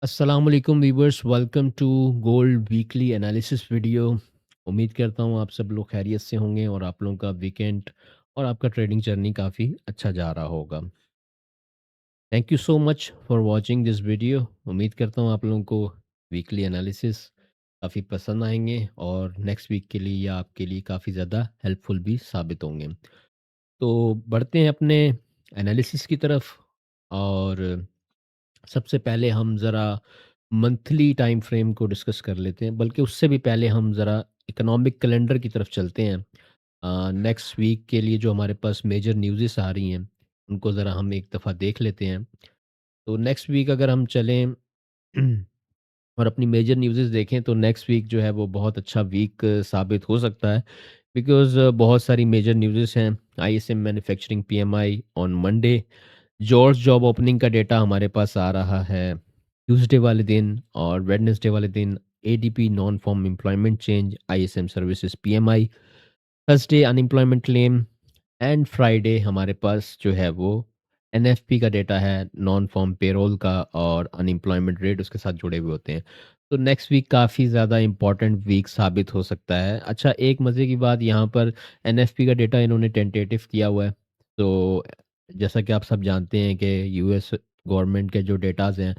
अस्सलाम वालेकुम viewers, welcome to gold weekly analysis video. उम्मीद करता हूँ आप सब लोग खैरियत से होंगे और आप लोगों का वीकेंड और आपका ट्रेडिंग जर्नी काफ़ी अच्छा जा रहा होगा। Thank you so much for watching this video. उम्मीद करता हूँ आप लोगों को वीकली एनालिसिस काफ़ी पसंद आएंगे और नेक्स्ट वीक के लिए या आपके लिए काफ़ी ज़्यादा हेल्पफुल भी साबित होंगे। तो बढ़ते हैं अपने एनालिसिस की तरफ। और सबसे पहले हम ज़रा मंथली टाइम फ्रेम को डिस्कस कर लेते हैं, बल्कि उससे भी पहले हम ज़रा इकोनॉमिक कैलेंडर की तरफ चलते हैं। नेक्स्ट वीक के लिए जो हमारे पास मेजर न्यूज़ेस आ रही हैं, उनको ज़रा हम एक दफ़ा देख लेते हैं। तो नेक्स्ट वीक अगर हम चलें और अपनी मेजर न्यूज़ेस देखें तो नेक्स्ट वीक जो है वो बहुत अच्छा वीक साबित हो सकता है, बिकॉज़ बहुत सारी मेजर न्यूज़ेस हैं। ISM manufacturing PMI on Monday, George job opening का डेटा हमारे पास आ रहा है ट्यूसडे वाले दिन, और वेडनेसडे वाले दिन ADP non farm employment change, ISM services PMI, Thursday unemployment claim, and Friday हमारे पास जो है वो एनएफपी का डेटा है, नॉन फॉर्म पेरोल का, और अनएम्प्लॉयमेंट रेट उसके साथ जुड़े हुए होते हैं। तो नेक्स्ट वीक काफ़ी ज़्यादा इंपॉर्टेंट वीक साबित हो सकता है। अच्छा, एक मज़े की बात यहाँ पर, एनएफपी का डेटा इन्होंने टेंटेटिव किया हुआ है। तो जैसा कि आप सब जानते हैं कि यूएस गवर्नमेंट के जो डेटाज़ हैं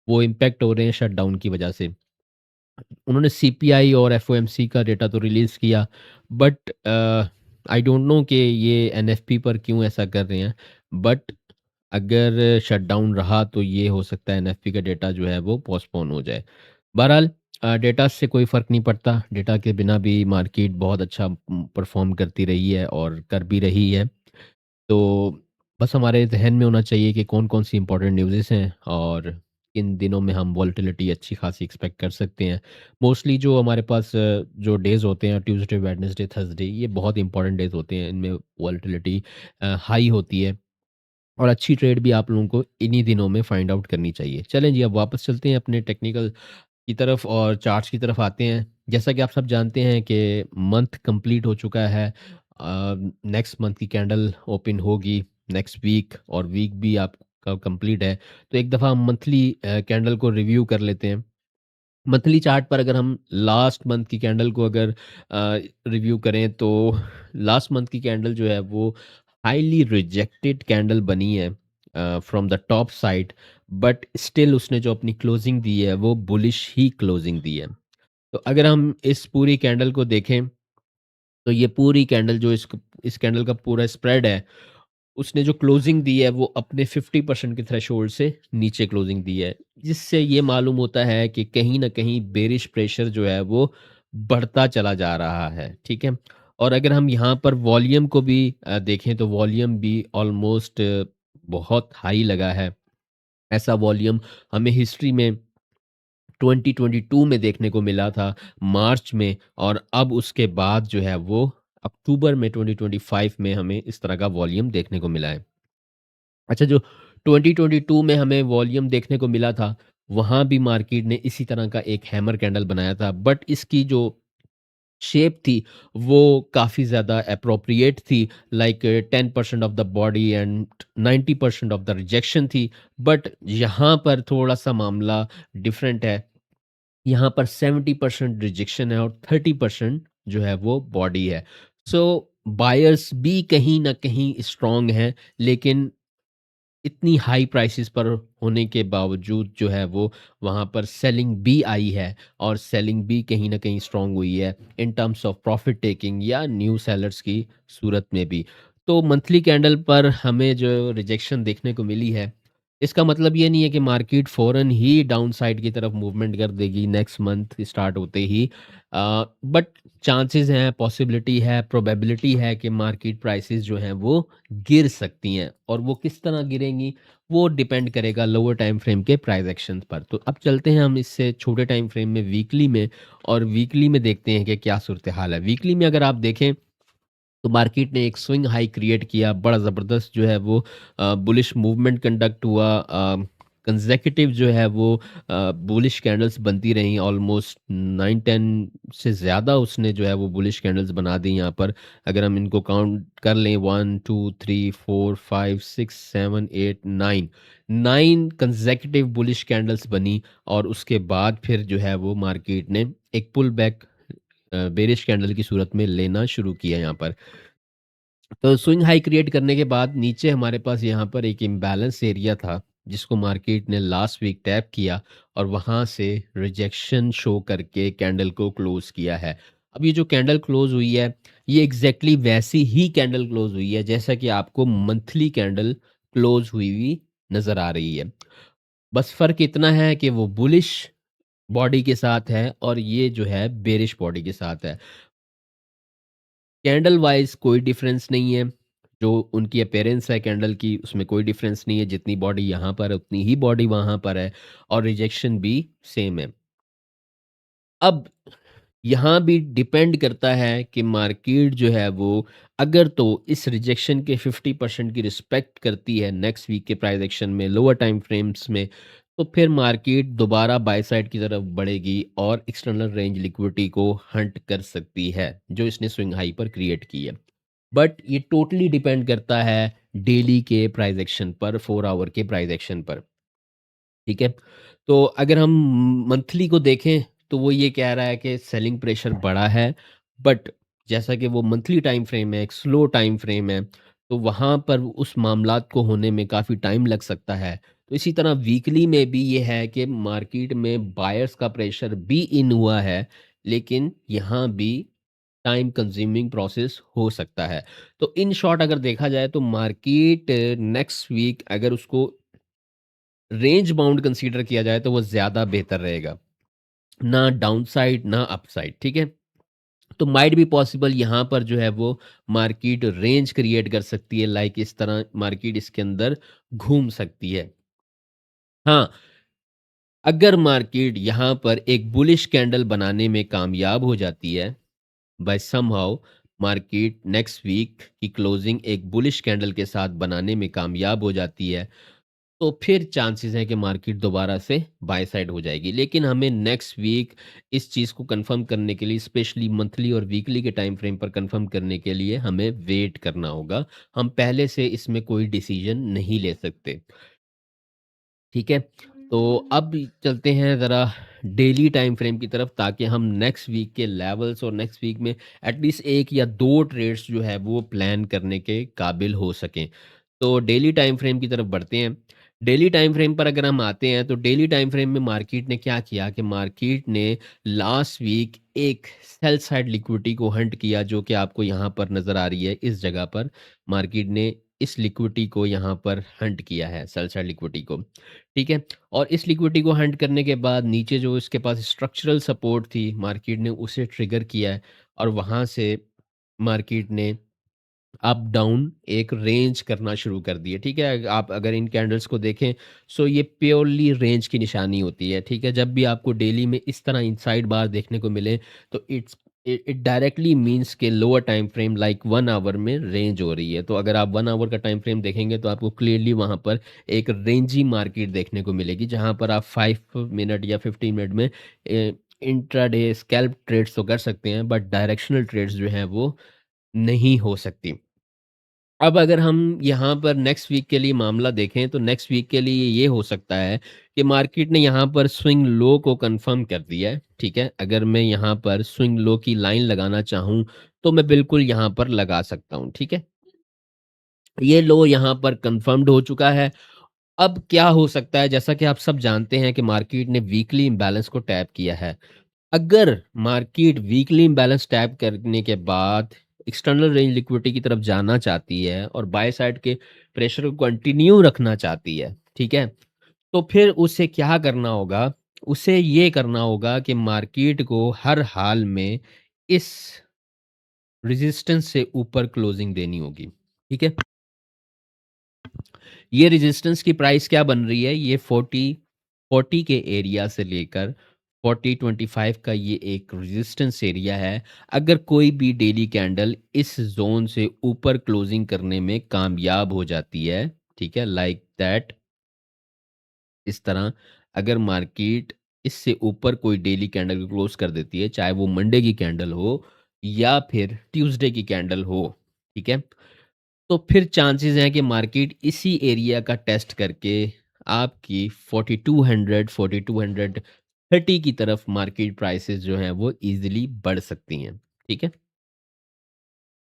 वो इम्पेक्ट हो रहे हैं शटडाउन की वजह से। उन्होंने सीपीआई और एफओएमसी का डेटा तो रिलीज़ किया, बट आई डोंट नो कि ये एनएफपी पर क्यों ऐसा कर रहे हैं। बट अगर शटडाउन रहा तो ये हो सकता है एनएफपी का डेटा जो है वो पोस्टपोन हो जाए। बहरहाल डेटा से कोई फ़र्क नहीं पड़ता, डेटा के बिना भी मार्केट बहुत अच्छा परफॉर्म करती रही है और कर भी रही है। तो बस हमारे ज़हन में होना चाहिए कि कौन-कौन सी इम्पोर्टेंट न्यूज़ेस हैं और किन दिनों में हम वोलेटिलिटी अच्छी खासी एक्सपेक्ट कर सकते हैं। मोस्टली जो हमारे पास जो डेज़ होते हैं ट्यूसडे, वेडनेसडे, थर्सडे, ये बहुत इम्पोर्टेंट डेज़ होते हैं। इनमें वोलेटिलिटी हाई होती है और अच्छी ट्रेड भी आप लोगों को इन्हीं दिनों में फाइंड आउट करनी चाहिए। चलें जी, अब वापस चलते हैं अपने टेक्निकल की तरफ और चार्ट्स की तरफ आते हैं। जैसा कि आप सब जानते हैं कि मंथ कंप्लीट हो चुका है। नेक्स्ट मंथ की कैंडल ओपन होगी नेक्स्ट वीक, और वीक भी आपका कंप्लीट है। तो एक दफ़ा हम मंथली कैंडल को रिव्यू कर लेते हैं। मंथली चार्ट पर अगर हम लास्ट मंथ की कैंडल को अगर रिव्यू करें तो लास्ट मंथ की कैंडल जो है वो हाईली रिजेक्टेड कैंडल बनी है from the top side, but still उसने जो अपनी क्लोजिंग दी है वो बुलिश ही क्लोजिंग दी है। तो अगर हम इस पूरी कैंडल को देखें तो ये पूरी कैंडल जो इस कैंडल का पूरा स्प्रेड है, उसने जो क्लोजिंग दी है वो अपने 50% के थ्रेशोल्ड से नीचे क्लोजिंग दी है, जिससे ये मालूम होता है कि कहीं न कहीं बेरिश प्रेशर जो है वो बढ़ता चला जा रहा है, ठीक है? और अगर हम यहाँ पर वॉल्यूम को भी देखें तो वॉल्यूम भी ऑलमोस्ट बहुत हाई लगा है। ऐसा वॉल्यूम हमें हिस्ट्री में 2022 में देखने को मिला था, मार्च में, और अब उसके बाद जो है वो अक्टूबर में 2025 में हमें इस तरह का वॉल्यूम देखने को मिला है। अच्छा, जो 2022 में हमें वॉल्यूम देखने को मिला था, वहाँ भी मार्केट ने इसी तरह का एक हैमर कैंडल बनाया था, बट इसकी जो शेप थी, वो काफ़ी ज़्यादा एप्रोप्रिएट थी, like 10% of the body and 90% of the rejection थी। बट यहाँ पर थोड़ा-सा मामला डिफरेंट है। यहाँ पर 70% रिजेक्शन है और 30% जो है वो बॉडी है। सो बायर्स भी कहीं न कहीं स्ट्रॉन्ग हैं, लेकिन इतनी हाई प्राइसेस पर होने के बावजूद जो है वो वहाँ पर सेलिंग भी आई है, और सेलिंग भी कहीं न कहीं स्ट्रॉन्ग हुई है in terms of profit taking या न्यू सेलर्स की सूरत में भी। तो मंथली कैंडल पर हमें जो रिजेक्शन देखने को मिली है, इसका मतलब ये नहीं है कि मार्केट फ़ौरन ही डाउन साइड की तरफ मूवमेंट कर देगी नेक्स्ट मंथ स्टार्ट होते ही। बट चांसेस हैं, पॉसिबिलिटी है, प्रोबेबिलिटी है कि मार्केट प्राइसेस जो हैं वो गिर सकती हैं, और वो किस तरह गिरेंगी वो डिपेंड करेगा लोअर टाइम फ्रेम के प्राइस एक्शन पर। तो अब चलते हैं हम इससे छोटे टाइम फ्रेम में वीकली में, और वीकली में देखते हैं कि क्या सूरत हाल है। वीकली में अगर आप देखें तो मार्केट ने एक स्विंग हाई क्रिएट किया, बड़ा ज़बरदस्त जो है वो बुलिश मूवमेंट कंडक्ट हुआ। कंसेक्यूटिव जो है वो बुलिश कैंडल्स बनती रहीं, ऑलमोस्ट 9-10 से ज़्यादा उसने जो है वो बुलिश कैंडल्स बना दी यहाँ पर। अगर हम इनको काउंट कर लें 1, 2, 3, 4, 5, 6, 7, 8, 9, 9 कंसेक्यूटिव बुलिश कैंडल्स बनी और उसके बाद फिर जो है वो मार्केट ने एक पुल बैक बेरिश कैंडल की सूरत में लेना शुरू किया यहाँ पर। तो स्विंग हाई क्रिएट करने के बाद नीचे हमारे पास यहाँ पर एक इम्बैलेंस एरिया था, जिसको मार्केट ने लास्ट वीक टैप किया और वहाँ से रिजेक्शन शो करके कैंडल को क्लोज किया है। अब ये जो कैंडल क्लोज हुई है, ये एग्जैक्टली वैसी ही कैंडल क्लोज हुई है जैसा कि आपको मंथली कैंडल क्लोज हुई नजर आ रही है। बस फर्क इतना है कि वो बुलिश बॉडी के साथ है और ये जो है बेरिश बॉडी के साथ है। कैंडल वाइज़ कोई डिफरेंस नहीं है। जो उनकी अपीयरेंस है कैंडल की, उसमें कोई डिफरेंस नहीं है। जितनी बॉडी यहाँ पर है, उतनी ही बॉडी वहाँ पर है और रिजेक्शन भी सेम है। अब यहाँ भी डिपेंड करता है कि मार्केट जो है वो अगर तो इस रिजेक्शन के 50% की रिस्पेक्ट करती है नेक्स्ट वीक के प्राइस एक्शन में लोअर टाइम फ्रेम्स में, तो फिर मार्केट दोबारा बाय साइड की तरफ बढ़ेगी और एक्सटर्नल रेंज लिक्विडिटी को हंट कर सकती है, जो इसने स्विंग हाई पर क्रिएट की है। बट ये टोटली डिपेंड करता है डेली के प्राइस एक्शन पर, 4 आवर के प्राइस एक्शन पर। ठीक है? तो अगर हम मंथली को देखें, तो वो ये कह रहा है कि सेलिंग प्रेशर बढ़ा है, बट जैसा कि वो मंथली टाइम फ्रेम है, एक स्लो टाइम फ्रेम है, तो वहाँ पर उस मामलात को होने में काफ़ी टाइम लग सकता है। तो इसी तरह वीकली में भी ये है कि मार्केट में बायर्स का प्रेशर भी इन हुआ है, लेकिन यहाँ भी टाइम कंज्यूमिंग प्रोसेस हो सकता है। तो इन शॉर्ट अगर देखा जाए तो मार्केट नेक्स्ट वीक अगर उसको रेंज बाउंड कंसीडर किया जाए तो वो ज़्यादा बेहतर रहेगा। ना डाउनसाइड ना अपसाइड, ठीक है? तो माइट बी पॉसिबल यहाँ पर जो है वो मार्केट रेंज क्रिएट कर सकती है, लाइक इस तरह मार्केट इसके अंदर घूम सकती है। हाँ, अगर मार्केट यहाँ पर एक बुलिश कैंडल बनाने में कामयाब हो जाती है, by somehow market next week की क्लोजिंग एक बुलिश कैंडल के साथ बनाने में कामयाब हो जाती है, तो फिर चांसेस हैं कि मार्केट दोबारा से बाय साइड हो जाएगी। लेकिन हमें नेक्स्ट वीक इस चीज़ को कंफर्म करने के लिए स्पेशली मंथली और वीकली के टाइम फ्रेम पर कंफर्म करने के लिए हमें वेट करना होगा। हम पहले से इसमें कोई डिसीजन नहीं ले सकते। ठीक है? तो अब चलते हैं ज़रा डेली टाइम फ्रेम की तरफ, ताकि हम नेक्स्ट वीक के लेवल्स और नेक्स्ट वीक में एटलीस्ट 1 या 2 ट्रेड्स जो है वो प्लान करने के काबिल हो सकें। तो डेली टाइम फ्रेम की तरफ बढ़ते हैं। डेली टाइम फ्रेम पर अगर हम आते हैं तो डेली टाइम फ्रेम में मार्केट ने क्या किया कि मार्केट ने लास्ट वीक एक सेल साइड लिक्विडिटी को हंट किया, जो कि आपको यहाँ पर नज़र आ रही है इस जगह पर। मार्केट ने इस लिक्विडिटी को यहाँ पर हंट किया है, सेल साइड लिक्विडिटी को। ठीक है? और इस लिक्विडिटी को हंट करने के बाद नीचे जो इसके पास स्ट्रक्चरल सपोर्ट थी, मार्केट ने उसे ट्रिगर किया है और वहाँ से मार्केट ने अप डाउन एक रेंज करना शुरू कर दिए। ठीक है? आप अगर इन कैंडल्स को देखें, सो ये प्योरली रेंज की निशानी होती है। ठीक है? जब भी आपको डेली में इस तरह इनसाइड बार देखने को मिले, तो इट डायरेक्टली मीन्स के lower time frame like 1 hour में रेंज हो रही है। तो अगर आप 1 आवर का टाइम फ्रेम देखेंगे तो आपको क्लियरली वहाँ पर एक रेंजी मार्केट देखने को मिलेगी, जहाँ पर आप 5 मिनट या 15 मिनट में इंट्राडे स्कैल्प ट्रेड्स तो कर सकते हैं, बट डायरेक्शनल ट्रेड्स जो हैं वो नहीं हो सकती। अब अगर हम यहाँ पर नेक्स्ट वीक के लिए मामला देखें, तो नेक्स्ट वीक के लिए ये हो सकता है कि मार्केट ने यहाँ पर स्विंग लो को कंफर्म कर दिया है। ठीक है? अगर मैं यहाँ पर स्विंग लो की लाइन लगाना चाहूँ, तो मैं बिल्कुल यहाँ पर लगा सकता हूँ। ठीक है? ये लो यहाँ पर कंफर्म्ड हो चुका है। अब क्या हो सकता है, जैसा कि आप सब जानते हैं कि मार्केट ने वीकली इम्बैलेंस को टैप किया है। अगर मार्केट वीकली इम्बैलेंस टैप करने के बाद एक्सटर्नल रेंज लिक्विडिटी की तरफ जाना चाहती है और बाय साइड के प्रेशर को कंटिन्यू रखना चाहती है, ठीक है? तो फिर उसे क्या करना होगा? उसे ये करना होगा कि मार्केट को हर हाल में इस रेजिस्टेंस से ऊपर क्लोजिंग देनी होगी, ठीक है? ये रेजिस्टेंस की प्राइस क्या बन रही है? ये 40 के एरिया से लेकर 40-25 का ये एक रेजिस्टेंस एरिया है। अगर कोई भी डेली कैंडल इस ज़ोन से ऊपर क्लोजिंग करने में कामयाब हो जाती है, ठीक है? लाइक दैट, इस तरह अगर मार्केट इससे ऊपर कोई डेली कैंडल को क्लोज़ कर देती है, चाहे वो मंडे की कैंडल हो या फिर ट्यूसडे की कैंडल हो, ठीक है? तो फिर चांसेस हैं कि मार्केट इसी एरिया का टेस्ट करके आपकी 4200 4230 की तरफ मार्केट प्राइसेस जो हैं वो ईज़िली बढ़ सकती हैं, ठीक है?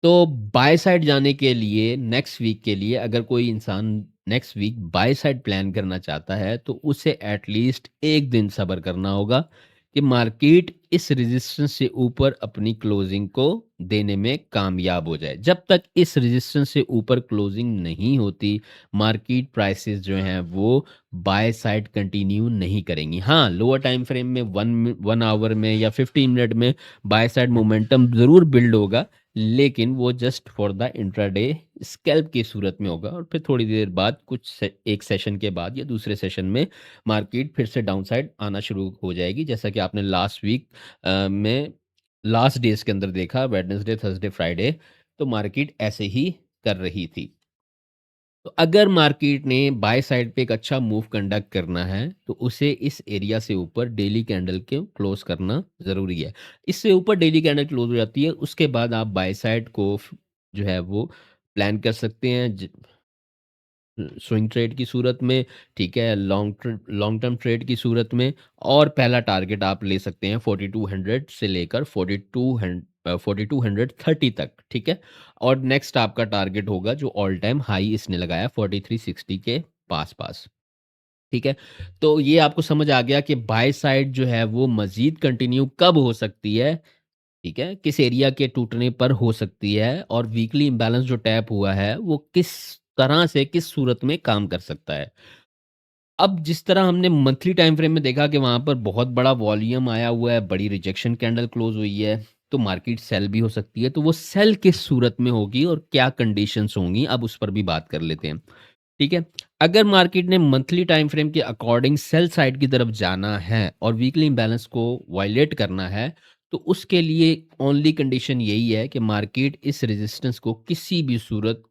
तो बाय साइड जाने के लिए नेक्स्ट वीक के लिए अगर कोई इंसान next week buy side plan करना चाहता है तो उसे एटलीस्ट 1 दिन सब्र करना होगा कि मार्केट इस रेजिस्टेंस से ऊपर अपनी क्लोजिंग को देने में कामयाब हो जाए। जब तक इस रेजिस्टेंस से ऊपर क्लोजिंग नहीं होती, मार्केट प्राइसेस जो हैं वो बाय साइड कंटिन्यू नहीं करेंगी। हाँ, लोअर टाइम फ्रेम में 1 आवर में या 15 मिनट में बाय साइड मोमेंटम ज़रूर बिल्ड होगा, लेकिन वो just for the intraday scalp की सूरत में होगा और फिर थोड़ी देर बाद एक सेशन के बाद या दूसरे सेशन में मार्केट फिर से डाउन साइड आना शुरू हो जाएगी, जैसा कि आपने लास्ट वीक में लास्ट डेज के अंदर देखा, वेडनेसडे, थर्सडे, फ्राइडे, तो मार्केट ऐसे ही कर रही थी। तो अगर मार्केट ने बाय साइड पे एक अच्छा मूव कंडक्ट करना है, तो उसे इस एरिया से ऊपर डेली कैंडल के क्लोज़ करना ज़रूरी है। इससे ऊपर डेली कैंडल क्लोज़ हो जाती है, उसके बाद आप बाय साइड को जो है वो प्लान कर सकते हैं स्विंग ट्रेड की सूरत में, ठीक है, लॉन्ग टर्म ट्रेड की सूरत में। और पहला टारगेट आप ले सकते हैं 4200 से लेकर 4230 तक, ठीक है? और नेक्स्ट आपका टारगेट होगा जो ऑल टाइम हाई इसने लगाया 4360 के पास-पास, ठीक है? तो ये आपको समझ आ गया कि बाय साइड जो है वो मज़ीद कंटिन्यू कब हो सकती है, ठीक है? किस एरिया के टूटने पर हो सकती है और वीकली इम्बैलेंस जो टैप हुआ है, वो किस तरह से, किस सूरत में काम कर सकता है। अब जिस तरह हमने मंथली टाइम फ्रेम में देखा कि वहाँ पर बहुत बड़ा वॉल्यूम आया हुआ है, बड़ी रिजेक्शन कैंडल क्लोज़ हुई है, तो मार्केट सेल भी हो सकती है। तो वो सेल किस सूरत में होगी और क्या कंडीशंस होंगी, अब उस पर भी बात कर लेते हैं। ठीक है? अगर मार्केट ने मंथली टाइम फ्रेम के अकॉर्डिंग सेल साइड की तरफ जाना है और वीकली इम्बैलेंस को वायलेट करना है, तो उसके लिए ओनली कंडीशन यही है कि मार्केट इस रेजिस्टेंस को किसी भी सूरत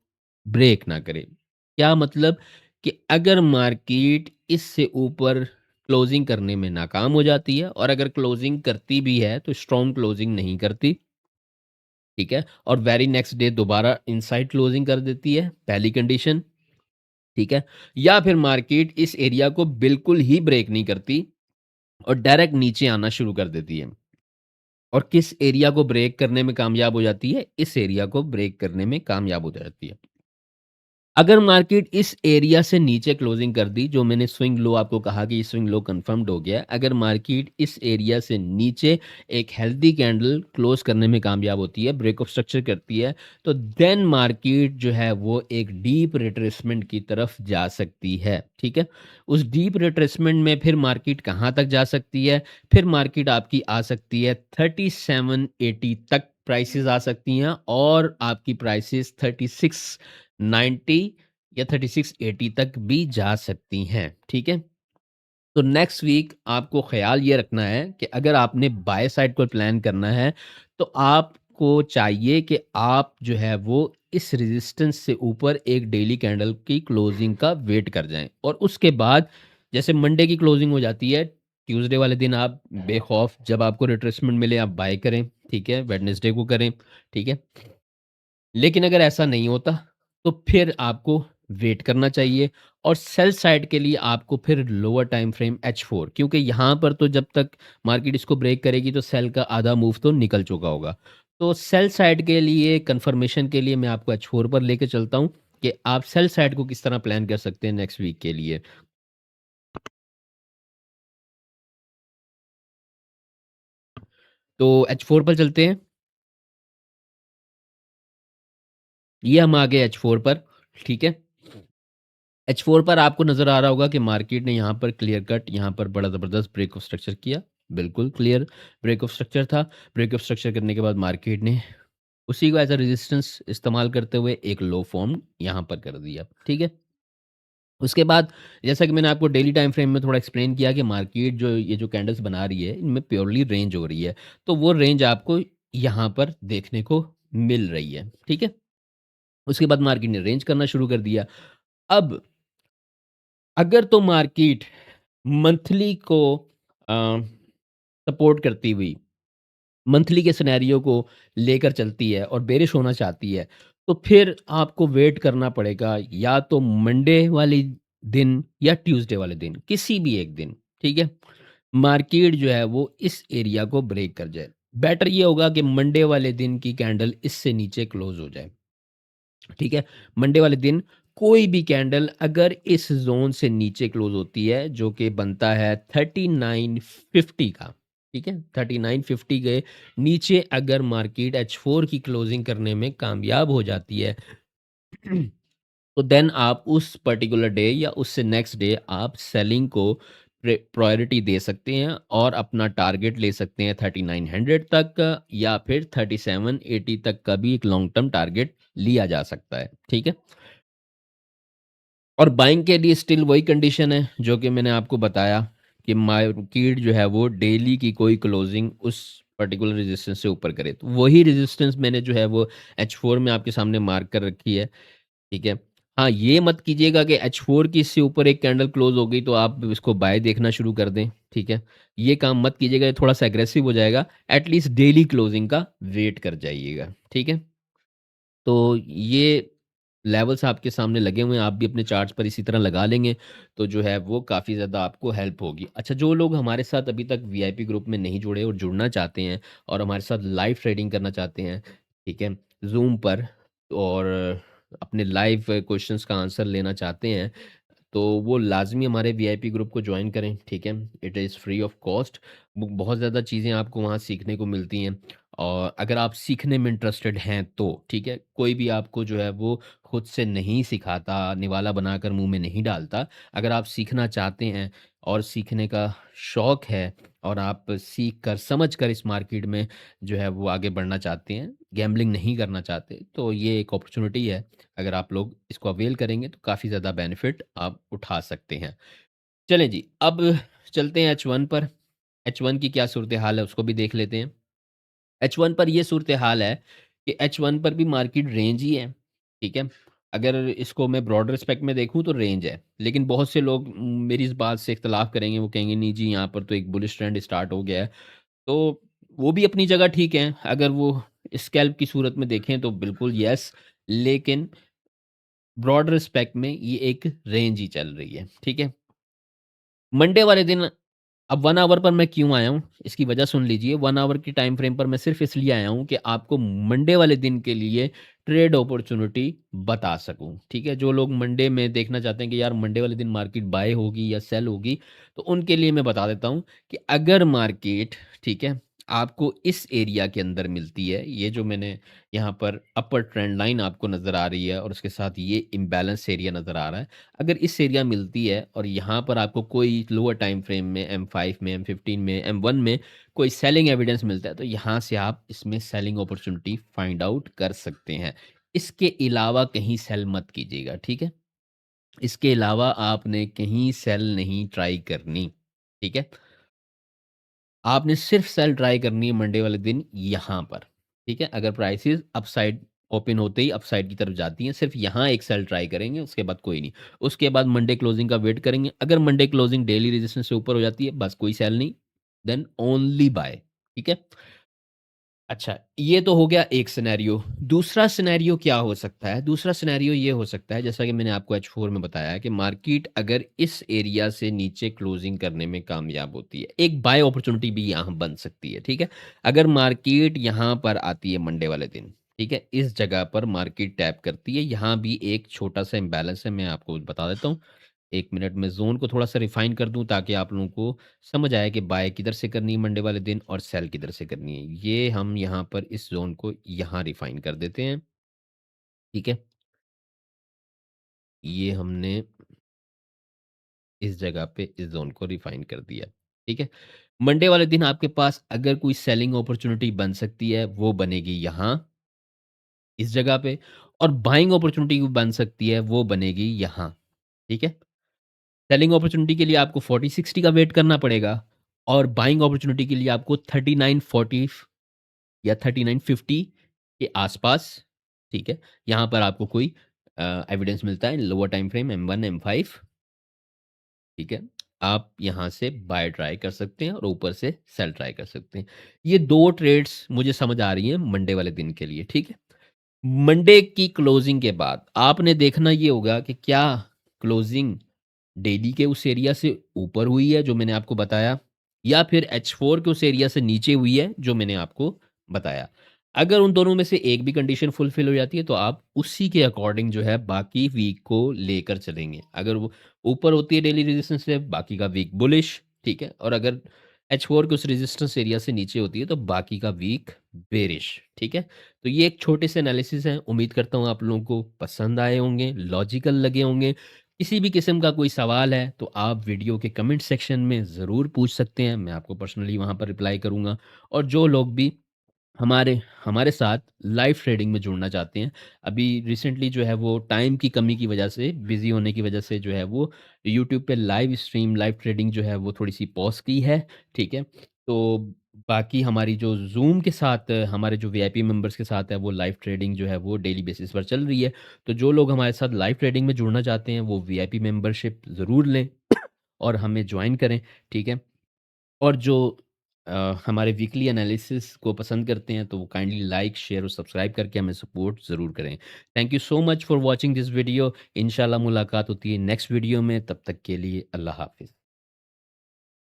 ब्रेक ना करे। क्या मतलब कि अगर मार्केट इससे ऊपर क्लोजिंग करने में नाकाम हो जाती है और अगर क्लोजिंग करती भी है तो स्ट्रॉन्ग क्लोजिंग नहीं करती, ठीक है? और वेरी नेक्स्ट डे दोबारा इनसाइड क्लोजिंग कर देती है, पहली कंडीशन। ठीक है? या फिर मार्केट इस एरिया को बिल्कुल ही ब्रेक नहीं करती और डायरेक्ट नीचे आना शुरू कर देती है। और किस एरिया को ब्रेक करने में कामयाब हो जाती है? इस एरिया को ब्रेक करने में कामयाब हो जाती है। अगर मार्केट इस एरिया से नीचे क्लोजिंग कर दी, जो मैंने स्विंग लो आपको कहा कि स्विंग लो कंफर्म्ड हो गया है। अगर मार्केट इस एरिया से नीचे एक हेल्दी कैंडल क्लोज करने में कामयाब होती है, ब्रेक ऑफ स्ट्रक्चर करती है, तो देन मार्केट जो है वो एक डीप रिट्रेसमेंट की तरफ जा सकती है, ठीक है? उस डीप रिट्रेसमेंट में फिर मार्केट कहाँ तक जा सकती है? फिर मार्केट आपकी आ सकती है 3780 तक प्राइसेज़ आ सकती हैं और आपकी प्राइसेज़ 3690 या 3680 तक भी जा सकती हैं, ठीक है? तो नेक्स्ट वीक आपको ख़्याल ये रखना है कि अगर आपने बाय साइड को प्लान करना है, तो आपको चाहिए कि आप जो है वो इस रेजिस्टेंस से ऊपर एक डेली कैंडल की क्लोजिंग का वेट कर जाएँ और उसके बाद जैसे मंडे की क्लोजिंग हो जाती है, ट्यूसडे वाले दिन आप बेखौफ जब आपको रिट्रेसमेंट मिले आप बाय करें, ठीक है? वेडनेसडे को करें, ठीक है? लेकिन अगर ऐसा नहीं होता, तो फिर आपको वेट करना चाहिए और सेल साइड के लिए आपको फिर लोअर टाइम फ्रेम H4, क्योंकि यहाँ पर तो जब तक मार्केट इसको ब्रेक करेगी तो सेल का आधा मूव तो निकल चुका होगा। तो सेल साइड के लिए कन्फर्मेशन के लिए मैं आपको H4 पर लेके चलता हूँ कि आप सेल साइड को किस तरह प्लान कर सकते हैं नेक्स्ट वीक के लिए। तो H4 पर चलते हैं। ये हम आ गए H4 पर, ठीक है? H4 पर आपको नज़र आ रहा होगा कि मार्केट ने यहाँ पर क्लियर कट यहाँ पर बड़ा ज़बरदस्त ब्रेक ऑफ स्ट्रक्चर किया। बिल्कुल क्लियर ब्रेक ऑफ स्ट्रक्चर था। ब्रेक ऑफ स्ट्रक्चर करने के बाद मार्केट ने उसी को एज़ अ रेजिस्टेंस इस्तेमाल करते हुए एक लो फॉर्म यहाँ पर कर दिया। ठीक है? उसके बाद जैसा कि मैंने आपको डेली टाइम फ्रेम में थोड़ा एक्सप्लेन किया कि मार्केट जो ये जो कैंडल्स बना रही है, इनमें प्योरली रेंज हो रही है। तो वो रेंज आपको यहाँ पर देखने को मिल रही है। ठीक है? उसके बाद मार्केट ने रेंज करना शुरू कर दिया। अब अगर तो मार्केट मंथली को अ, सपोर्ट करती हुई मंथली के सिनेरियो को लेकर चलती है और बेरिश होना चाहती है, तो फिर आपको वेट करना पड़ेगा या तो मंडे वाली दिन या ट्यूसडे वाले दिन, किसी भी एक दिन, ठीक है? मार्केट जो है वो इस एरिया को ब्रेक कर जाए। बेटर ये होगा कि मंडे वाले दिन की कैंडल इससे नीचे क्लोज़ हो जाए, ठीक है? मंडे वाले दिन कोई भी कैंडल अगर इस ज़ोन से नीचे क्लोज़ होती है, जो कि बनता है 3950 का, ठीक है? 3950 के नीचे अगर मार्केट H4 की क्लोज़िंग करने में कामयाब हो जाती है, तो देन आप उस पर्टिकुलर डे या उससे नेक्स्ट डे आप सेलिंग को प्रायोरिटी दे सकते हैं और अपना टारगेट ले सकते हैं 3900 तक का या फिर 3780 तक का भी एक लॉन्ग टर्म टारगेट लिया जा सकता है, ठीक है? और बाइंग के लिए स्टिल वही कंडीशन है जो कि मैंने आपको बताया कि मार्केट जो है वो डेली की कोई क्लोजिंग उस पर्टिकुलर रेजिस्टेंस से ऊपर करे, तो वही रेजिस्टेंस मैंने जो है वो H4 में आपके सामने मार्क कर रखी है, ठीक है? हाँ, ये मत कीजिएगा कि H4 की इससे ऊपर एक कैंडल क्लोज़ हो गई तो आप इसको बाय देखना शुरू कर दें, ठीक है? ये काम मत कीजिएगा, ये थोड़ा-सा एग्रेसिव हो जाएगा। एट लीस्ट डेली क्लोज़िंग का वेट कर जाइएगा, ठीक है? तो ये लेवल्स आपके सामने लगे हुए हैं, आप भी अपने चार्ट्स पर इसी तरह लगा लेंगे, तो जो है वो काफ़ी ज़्यादा आपको हेल्प होगी। अच्छा, जो लोग हमारे साथ अभी तक वीआईपी ग्रुप में नहीं जुड़े और जुड़ना चाहते हैं और हमारे साथ लाइव ट्रेडिंग करना चाहते हैं, ठीक है? ज़ूम पर और अपने लाइव क्वेश्चंस का आंसर लेना चाहते हैं, तो वो लाज़मी हमारे वीआईपी ग्रुप को जॉइन करें, ठीक है? It is free of cost. ब बहुत ज़्यादा चीज़ें आपको वहाँ सीखने को मिलती हैं और अगर आप सीखने में इंटरेस्टेड हैं तो, ठीक है? कोई भी आपको जो है वो खुद से नहीं सिखाता, निवाला बनाकर मुँह में नहीं डालता। अगर आप सीखना चाहते हैं और सीखने का शौक है और आप सीख कर, समझ कर इस मार्केट में जो है वो आगे बढ़ना चाहते हैं, गैम्बलिंग नहीं करना चाहते, तो ये एक अपॉर्च्युनिटी है। अगर आप लोग इसको अवेल करेंगे तो काफ़ी ज़्यादा बेनिफिट आप उठा सकते हैं। चलें जी, अब चलते हैं H1 पर। H1 की क्या सूरत-ए-हाल है उसको भी देख लेते हैं। H1 पर ये सूरत-ए-हाल है कि H1 पर भी मार्केट रेंज ही है, ठीक है? अगर इसको मैं ब्रॉडर एस्पेक्ट में देखूँ तो रेंज है। लेकिन बहुत से लोग मेरी इस बात से इख्तिलाफ़ करेंगे, वो कहेंगे नहीं जी यहाँ पर तो एक बुलिश ट्रेंड स्टार्ट हो गया है। तो वो भी अपनी जगह ठीक है, अगर वो स्कैल्प की सूरत में देखें तो बिल्कुल येस, लेकिन ब्रॉड रिस्पेक्ट में ये एक रेंज ही चल रही है, ठीक है? मंडे वाले दिन अब 1 आवर पर मैं क्यों आया हूँ, इसकी वजह सुन लीजिए। 1 आवर की टाइम फ्रेम पर मैं सिर्फ़ इसलिए आया हूँ कि आपको मंडे वाले दिन के लिए ट्रेड अपॉर्च्युनिटी बता सकूँ, ठीक है? जो लोग मंडे में देखना चाहते हैं कि यार मंडे वाले दिन मार्केट बाय होगी या सेल होगी, तो उनके लिए मैं बता देता हूँ कि अगर मार्केट, ठीक है, आपको इस एरिया के अंदर मिलती है, ये जो मैंने यहाँ पर अपर ट्रेंड लाइन आपको नज़र आ रही है और उसके साथ ये इम्बैलेंस एरिया नज़र आ रहा है। अगर इस एरिया मिलती है और यहाँ पर आपको कोई लोअर टाइम फ्रेम में M5 में, M15 में, M1 में कोई सेलिंग एविडेंस मिलता है, तो यहाँ से आप इसमें सेलिंग अपॉर्च्युनिटी फाइंड आउट कर सकते हैं। इसके अलावा कहीं सेल मत कीजिएगा, ठीक है? इसके अलावा आपने कहीं सेल नहीं ट्राई करनी, ठीक है? आपने सिर्फ सेल ट्राई करनी है मंडे वाले दिन यहाँ पर, ठीक है? अगर प्राइसेज़ अपसाइड ओपन होते ही अपसाइड की तरफ जाती हैं, सिर्फ यहाँ एक सेल ट्राई करेंगे, उसके बाद कोई नहीं। उसके बाद मंडे क्लोजिंग का वेट करेंगे, अगर मंडे क्लोजिंग डेली रेजिस्टेंस से ऊपर हो जाती है, बस कोई सेल नहीं, देन ओनली बाय, ठीक है? अच्छा, ये तो हो गया एक सिनेरियो। दूसरा सिनेरियो क्या हो सकता है? दूसरा सिनेरियो ये हो सकता है, जैसा कि मैंने आपको H4 में बताया है कि मार्केट अगर इस एरिया से नीचे क्लोजिंग करने में कामयाब होती है, एक बाय अपॉर्च्युनिटी भी यहाँ बन सकती है, ठीक है? अगर मार्केट यहाँ पर आती है मंडे वाले दिन, ठीक है? इस जगह पर मार्केट टैप करती है, यहाँ भी एक छोटा-सा इम्बैलेंस है, मैं आपको बता देता हूँ। 1 मिनट में ज़ोन को थोड़ा-सा रिफ़ाइन कर दूँ ताकि आप लोगों को समझ आए कि बाय किधर से करनी है मंडे वाले दिन और सेल किधर से करनी है। ये हम यहाँ पर इस ज़ोन को यहाँ रिफ़ाइन कर देते हैं, ठीक है? ये हमने इस जगह पे इस ज़ोन को रिफ़ाइन कर दिया, ठीक है? मंडे वाले दिन आपके पास अगर कोई सेलिंग अपॉर्च्युनिटी बन सकती है, वो बनेगी यहाँ, इस जगह पे और बाइंग अपॉर्च्युनिटी बन सकती है, वो बनेगी यहाँ, ठीक है? सेलिंग अपॉर्च्युनिटी के लिए आपको 40-60 का वेट करना पड़ेगा और बाइंग अपॉर्च्युनिटी के लिए आपको 39-40 या 39-50 के आसपास, ठीक है? यहाँ पर आपको कोई एविडेंस मिलता है lower time frame M1, M5, ठीक है? आप यहाँ से बाय ट्राई कर सकते हैं और ऊपर से सेल ट्राई कर सकते हैं। ये 2 ट्रेड्स मुझे समझ आ रही हैं मंडे वाले दिन के लिए, ठीक है? मंडे की क्लोजिंग के बाद आपने देखना ये होगा कि क्या क्लोजिंग डेली के उस एरिया से ऊपर हुई है जो मैंने आपको बताया, या फिर H4 के उस एरिया से नीचे हुई है जो मैंने आपको बताया। अगर उन दोनों में से एक भी कंडीशन फुलफिल हो जाती है तो आप उसी के अकॉर्डिंग जो है बाकी वीक को लेकर चलेंगे। अगर वो ऊपर होती है डेली रेजिस्टेंस से, बाकी का वीक बुलिश, ठीक है? और अगर H4 के उस रेजिस्टेंस एरिया से नीचे होती है तो बाकी का वीक बेरिश, ठीक है? तो ये एक छोटे से एनालिसिस हैं। उम्मीद करता हूँ आप लोगों को पसंद आए होंगे, लॉजिकल लगे होंगे। किसी भी किस्म का कोई सवाल है तो आप वीडियो के कमेंट सेक्शन में ज़रूर पूछ सकते हैं। मैं आपको पर्सनली वहाँ पर रिप्लाई करूँगा। और जो लोग भी हमारे हमारे साथ लाइव ट्रेडिंग में जुड़ना चाहते हैं, अभी रिसेंटली जो है वो टाइम की कमी की वजह से, बिज़ी होने की वजह से जो है वो यूट्यूब पे लाइव स्ट्रीम, लाइव ट्रेडिंग जो है वो थोड़ी-सी पॉज़ की है, ठीक है? तो बाकी हमारी जो ज़ूम के साथ हमारे जो वीआईपी मेंबर्स के साथ है वो लाइव ट्रेडिंग जो है वो डेली बेसिस पर चल रही है। तो जो लोग हमारे साथ लाइव ट्रेडिंग में जुड़ना चाहते हैं वो वीआईपी मेंबरशिप ज़रूर लें और हमें जॉइन करें, ठीक है? और जो हमारे वीकली एनालिसिस को पसंद करते हैं तो वो काइंडली लाइक, शेयर और सब्सक्राइब करके हमें सपोर्ट ज़रूर करें। Thank you so much for watching this video. इंशाल्लाह मुलाकात होती है नेक्स्ट वीडियो में, तब तक के लिए अल्लाह हाफ़िज़।